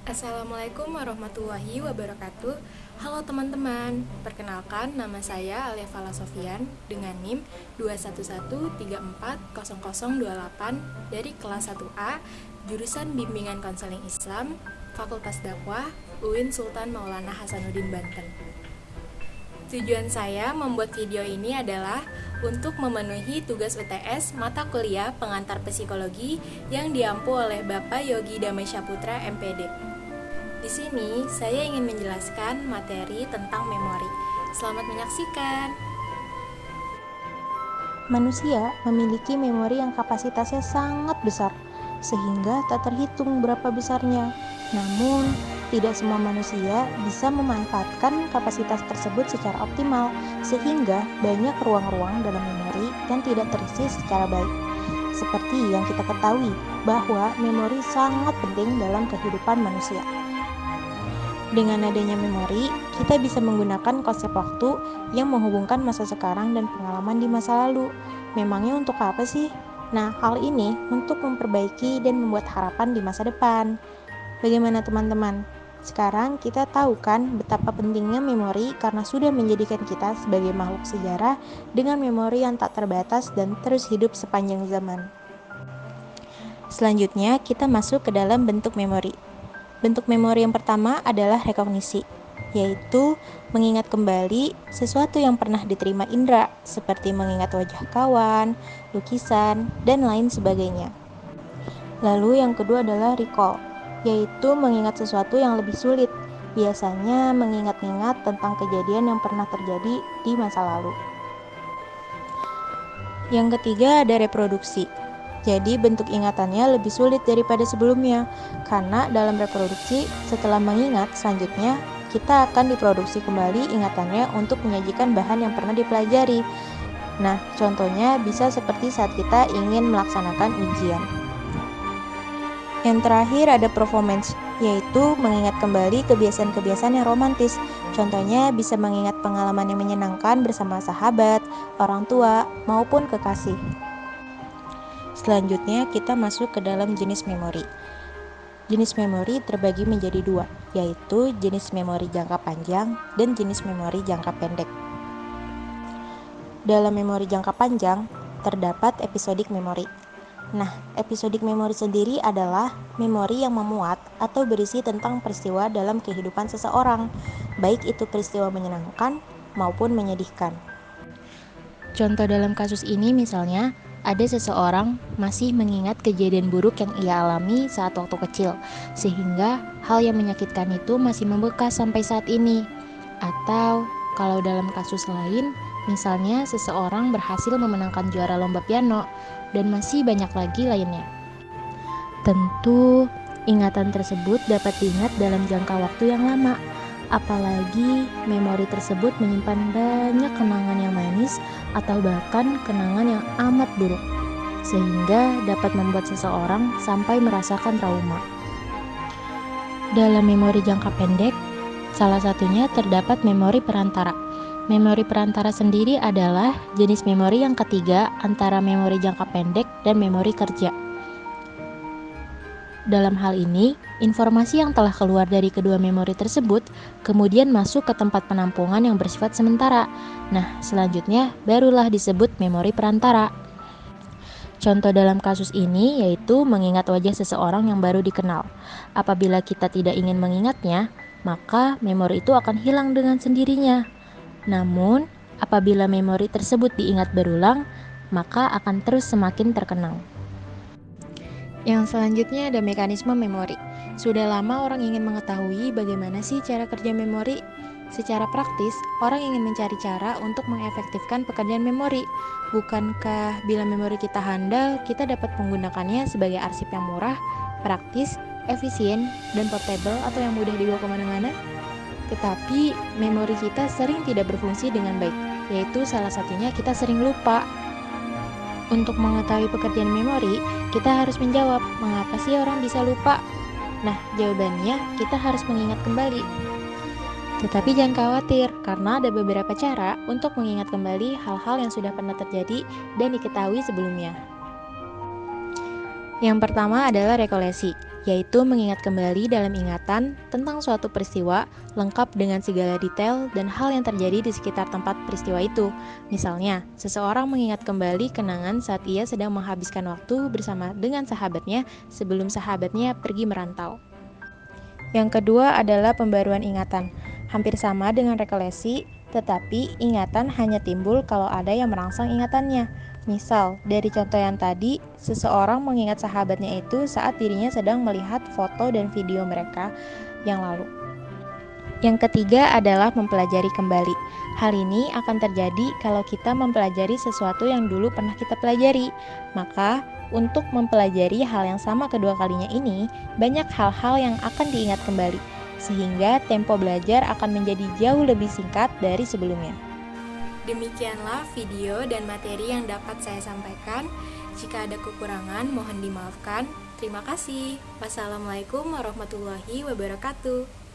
Assalamualaikum warahmatullahi wabarakatuh. Halo teman-teman, perkenalkan nama saya Alia Fala Sofian dengan NIM 211340028 dari kelas 1A, jurusan Bimbingan Konseling Islam, Fakultas Dakwah, UIN Sultan Maulana Hasanuddin Banten. Tujuan saya membuat video ini adalah untuk memenuhi tugas UTS mata kuliah pengantar psikologi yang diampu oleh Bapak Yogi Damai Syaputra MPD. Di sini saya ingin menjelaskan materi tentang memori. Selamat menyaksikan. Manusia memiliki memori yang kapasitasnya sangat besar, sehingga tak terhitung berapa besarnya. Namun, tidak semua manusia bisa memanfaatkan kapasitas tersebut secara optimal, sehingga banyak ruang-ruang dalam memori yang tidak terisi secara baik. Seperti yang kita ketahui, bahwa memori sangat penting dalam kehidupan manusia. Dengan adanya memori, kita bisa menggunakan konsep waktu yang menghubungkan masa sekarang dan pengalaman di masa lalu. Memangnya untuk apa sih? Nah, hal ini untuk memperbaiki dan membuat harapan di masa depan. Bagaimana teman-teman? Sekarang kita tahu kan betapa pentingnya memori karena sudah menjadikan kita sebagai makhluk sejarah dengan memori yang tak terbatas dan terus hidup sepanjang zaman. Selanjutnya, kita masuk ke dalam bentuk memori. Bentuk memori yang pertama adalah rekognisi, yaitu mengingat kembali sesuatu yang pernah diterima indera, seperti mengingat wajah kawan, lukisan, dan lain sebagainya. Lalu yang kedua adalah recall, yaitu mengingat sesuatu yang lebih sulit, biasanya mengingat-ingat tentang kejadian yang pernah terjadi di masa lalu. Yang ketiga ada reproduksi. Jadi bentuk ingatannya lebih sulit daripada sebelumnya, karena dalam reproduksi setelah mengingat selanjutnya kita akan diproduksi kembali ingatannya untuk menyajikan bahan yang pernah dipelajari. Nah, contohnya bisa seperti saat kita ingin melaksanakan ujian. Yang terakhir ada performance, yaitu mengingat kembali kebiasaan-kebiasaan yang romantis. Contohnya bisa mengingat pengalaman yang menyenangkan bersama sahabat, orang tua, maupun kekasih. Selanjutnya kita masuk ke dalam jenis memori. Jenis memori terbagi menjadi dua, yaitu jenis memori jangka panjang dan jenis memori jangka pendek. Dalam memori jangka panjang, terdapat episodik memori. Nah, episodik memori sendiri adalah memori yang memuat atau berisi tentang peristiwa dalam kehidupan seseorang, baik itu peristiwa menyenangkan maupun menyedihkan. Contoh dalam kasus ini misalnya, ada seseorang masih mengingat kejadian buruk yang ia alami saat waktu kecil, sehingga hal yang menyakitkan itu masih membekas sampai saat ini. Atau kalau dalam kasus lain, misalnya seseorang berhasil memenangkan juara lomba piano, dan masih banyak lagi lainnya. Tentu, ingatan tersebut dapat diingat dalam jangka waktu yang lama. Apalagi memori tersebut menyimpan banyak kenangan yang manis atau bahkan kenangan yang amat buruk, sehingga dapat membuat seseorang sampai merasakan trauma. Dalam memori jangka pendek, salah satunya terdapat memori perantara. Memori perantara sendiri adalah jenis memori yang ketiga antara memori jangka pendek dan memori kerja. Dalam hal ini, informasi yang telah keluar dari kedua memori tersebut kemudian masuk ke tempat penampungan yang bersifat sementara. Nah, selanjutnya barulah disebut memori perantara. Contoh dalam kasus ini yaitu mengingat wajah seseorang yang baru dikenal. Apabila kita tidak ingin mengingatnya, maka memori itu akan hilang dengan sendirinya. Namun, apabila memori tersebut diingat berulang, maka akan terus semakin terkenang. Yang selanjutnya ada mekanisme memori. Sudah lama orang ingin mengetahui bagaimana sih cara kerja memori. Secara praktis, orang ingin mencari cara untuk mengefektifkan pekerjaan memori. Bukankah bila memori kita handal, kita dapat menggunakannya sebagai arsip yang murah, praktis, efisien, dan portable atau yang mudah dibawa kemana-mana? Tetapi, memori kita sering tidak berfungsi dengan baik, yaitu salah satunya kita sering lupa. Untuk mengetahui pekerjaan memori, kita harus menjawab, mengapa sih orang bisa lupa? Nah, jawabannya kita harus mengingat kembali. Tetapi jangan khawatir, karena ada beberapa cara untuk mengingat kembali hal-hal yang sudah pernah terjadi dan diketahui sebelumnya. Yang pertama adalah rekolesi, yaitu mengingat kembali dalam ingatan tentang suatu peristiwa lengkap dengan segala detail dan hal yang terjadi di sekitar tempat peristiwa itu. Misalnya, seseorang mengingat kembali kenangan saat ia sedang menghabiskan waktu bersama dengan sahabatnya sebelum sahabatnya pergi merantau. Yang kedua adalah pembaruan ingatan. Hampir sama dengan rekolesi, tetapi ingatan hanya timbul kalau ada yang merangsang ingatannya. Misal, dari contoh yang tadi, seseorang mengingat sahabatnya itu saat dirinya sedang melihat foto dan video mereka yang lalu. Yang ketiga adalah mempelajari kembali. Hal ini akan terjadi kalau kita mempelajari sesuatu yang dulu pernah kita pelajari. Maka, untuk mempelajari hal yang sama kedua kalinya ini, banyak hal-hal yang akan diingat kembali, sehingga tempo belajar akan menjadi jauh lebih singkat dari sebelumnya. Demikianlah video dan materi yang dapat saya sampaikan. Jika ada kekurangan, mohon dimaafkan. Terima kasih. Wassalamualaikum warahmatullahi wabarakatuh.